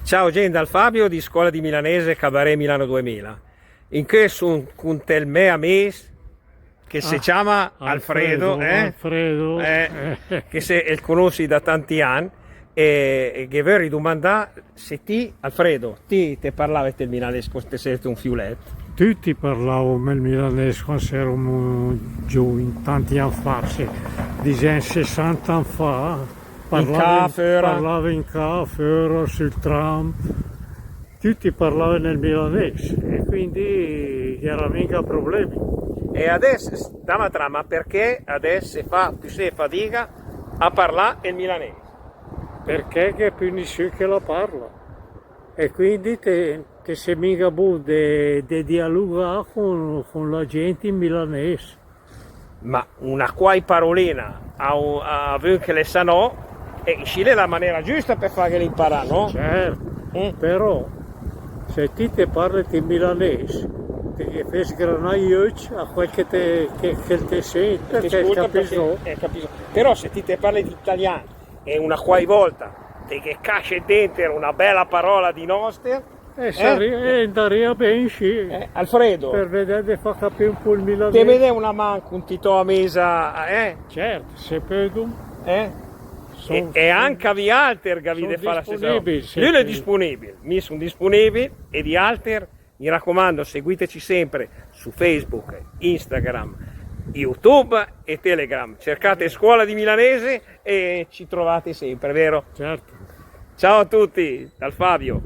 Ciao gente, dal Fabio di Scuola di Milanese Cabaret Milano 2000. In questo con tel mea mes che si chiama Alfredo, Alfredo. che se conosci da tanti anni e che vorrei domandare se Alfredo, ti parlavi del milanese quando sei un fioletto. Tutti parlavano il milanese quando eravamo giù, in tanti anni fa, dicevano 60 anni fa. Parlava in ca, fuori, sul tram, tutti parlavano nel milanese e quindi c'era mica problemi. E adesso, ma perché adesso fa più fatica a parlare il milanese? Perché che è più nessuno che la parla e quindi te sei mica buono di dialogare con la gente in milanese. Ma una quai parolina a voi che le sanno, e sceglie la maniera giusta per farli imparare, no? Certo, però se ti parli in milanese, ti fai sgranare gli occhi a quel che ti sente, che capisco. Però se ti parli di italiano e una quai volta che casce dentro una bella parola di nostra, andaria bene, sì. Alfredo, per vedere di far capire un po' il milanese. Ti vede una manca, un titò a mesa, Certo, se vedo. E anche vi alter che vi fa la stessa roba. Lui è disponibile, mi sono disponibile e di alter mi raccomando seguiteci sempre su Facebook, Instagram, YouTube e Telegram. Cercate Scuola di Milanese e ci trovate sempre, vero? Certo. Ciao a tutti, dal Fabio.